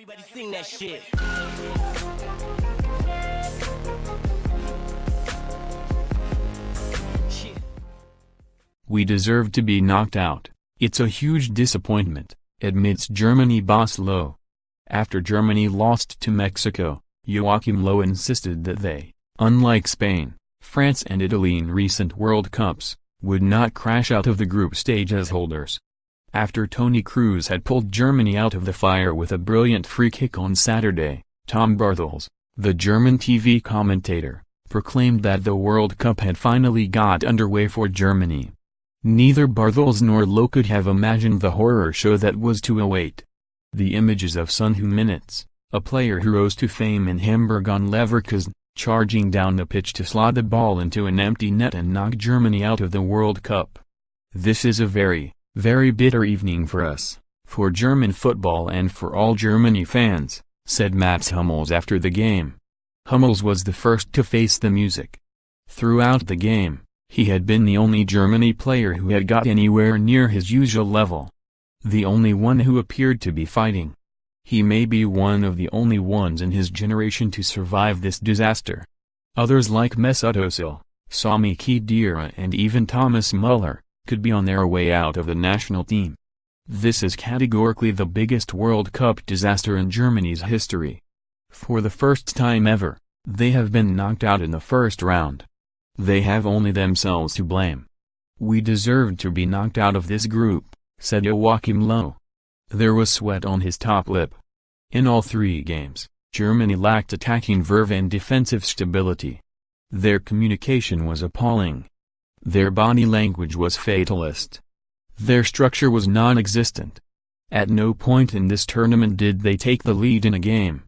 Everybody sing that shit. We deserve to be knocked out. It's a huge disappointment, admits Germany boss Low. After Germany lost to Mexico, Joachim Low insisted that they, unlike Spain, France and Italy in recent World Cups, would not crash out of the group stage as holders. After Toni Kroos had pulled Germany out of the fire with a brilliant free kick on Saturday, Barthels, the German TV commentator, proclaimed that the World Cup had finally got underway for Germany. Neither Barthels nor Low could have imagined the horror show that was to await. The images of Son Heung-min, a player who rose to fame in Hamburg on Leverkusen, charging down the pitch to slot the ball into an empty net and knock Germany out of the World Cup. This is a very, very bitter evening for us, for German football and for all Germany fans, said Mats Hummels after the game. Hummels was the first to face the music. Throughout the game, he had been the only Germany player who had got anywhere near his usual level. The only one who appeared to be fighting. He may be one of the only ones in his generation to survive this disaster. Others like Mesut Ozil, Sami Khedira and even Thomas Müller, could be on their way out of the national team. This is categorically the biggest World Cup disaster in Germany's history. For the first time ever, they have been knocked out in the first round. They have only themselves to blame. We deserved to be knocked out of this group, said Joachim Low. There was sweat on his top lip. In all three games, Germany lacked attacking verve and defensive stability. Their communication was appalling. Their body language was fatalist. Their structure was non-existent. At no point in this tournament did they take the lead in a game.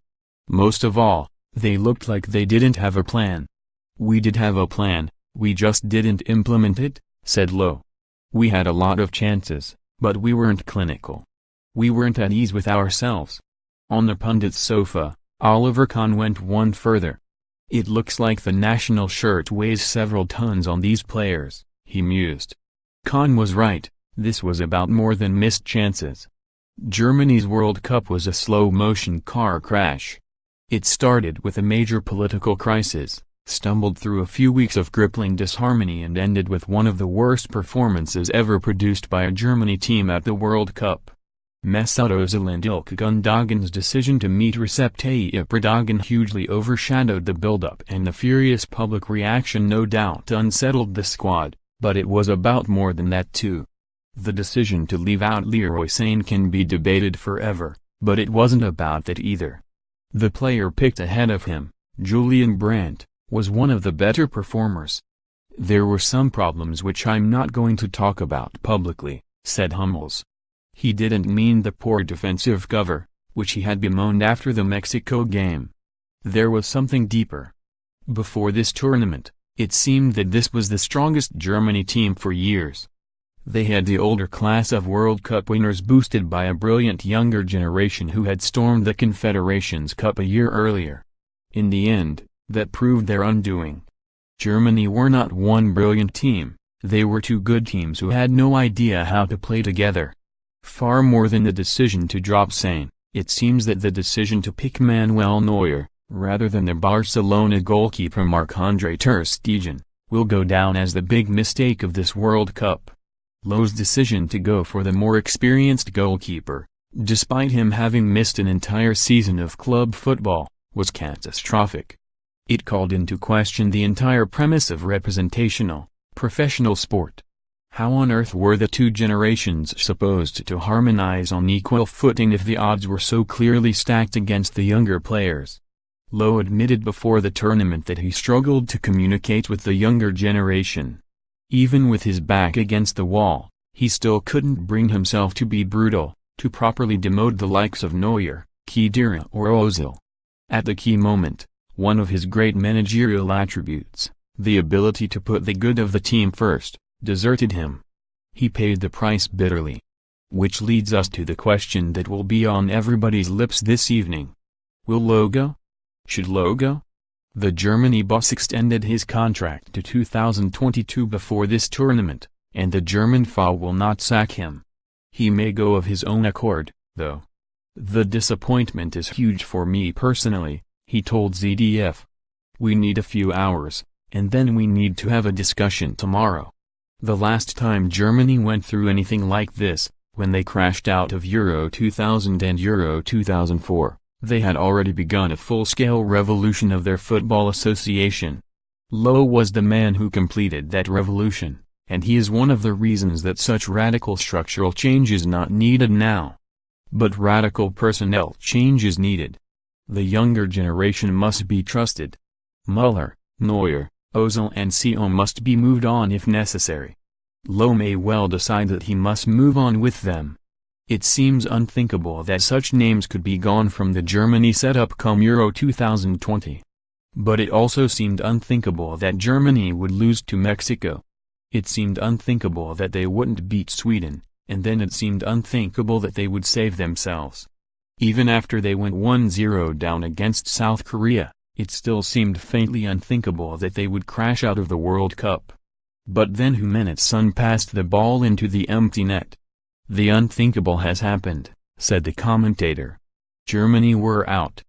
Most of all, they looked like they didn't have a plan. We did have a plan, we just didn't implement it, said Low. We had a lot of chances, but we weren't clinical. We weren't at ease with ourselves. On the pundit's sofa, Oliver Kahn went one further. It looks like the national shirt weighs several tons on these players, he mused. Kahn was right, this was about more than missed chances. Germany's World Cup was a slow-motion car crash. It started with a major political crisis, stumbled through a few weeks of crippling disharmony and ended with one of the worst performances ever produced by a Germany team at the World Cup. Mesut Ozil and Ilkay Gundogan's decision to meet Recep Tayyip Erdogan hugely overshadowed the build-up, and the furious public reaction no doubt unsettled the squad, but it was about more than that too. The decision to leave out Leroy Sane can be debated forever, but it wasn't about that either. The player picked ahead of him, Julian Brandt, was one of the better performers. There were some problems which I'm not going to talk about publicly, said Hummels. He didn't mean the poor defensive cover, which he had bemoaned after the Mexico game. There was something deeper. Before this tournament, it seemed that this was the strongest Germany team for years. They had the older class of World Cup winners boosted by a brilliant younger generation who had stormed the Confederations Cup a year earlier. In the end, that proved their undoing. Germany were not one brilliant team, they were two good teams who had no idea how to play together. Far more than the decision to drop Sane, it seems that the decision to pick Manuel Neuer, rather than the Barcelona goalkeeper Marc-Andre ter Stegen, will go down as the big mistake of this World Cup. Low's decision to go for the more experienced goalkeeper, despite him having missed an entire season of club football, was catastrophic. It called into question the entire premise of representational, professional sport. How on earth were the two generations supposed to harmonize on equal footing if the odds were so clearly stacked against the younger players? Low admitted before the tournament that he struggled to communicate with the younger generation. Even with his back against the wall, he still couldn't bring himself to be brutal, to properly demote the likes of Neuer, Khedira or Ozil. At the key moment, one of his great managerial attributes, the ability to put the good of the team first, deserted him. He paid the price bitterly. Which leads us to the question that will be on everybody's lips this evening. Will Low go? Should Low go? The Germany boss extended his contract to 2022 before this tournament, and the German FA will not sack him. He may go of his own accord, though. The disappointment is huge for me personally, he told ZDF. We need a few hours, and then we need to have a discussion tomorrow. The last time Germany went through anything like this, when they crashed out of Euro 2000 and Euro 2004, they had already begun a full-scale revolution of their football association. Low was the man who completed that revolution, and he is one of the reasons that such radical structural change is not needed now. But radical personnel change is needed. The younger generation must be trusted. Müller, Neuer, Ozil and Sion must be moved on if necessary. Low may well decide that he must move on with them. It seems unthinkable that such names could be gone from the Germany setup come Euro 2020. But it also seemed unthinkable that Germany would lose to Mexico. It seemed unthinkable that they wouldn't beat Sweden, and then it seemed unthinkable that they would save themselves. Even after they went 1-0 down against South Korea, it still seemed faintly unthinkable that they would crash out of the World Cup. But then Son passed the ball into the empty net. The unthinkable has happened, said the commentator. Germany were out.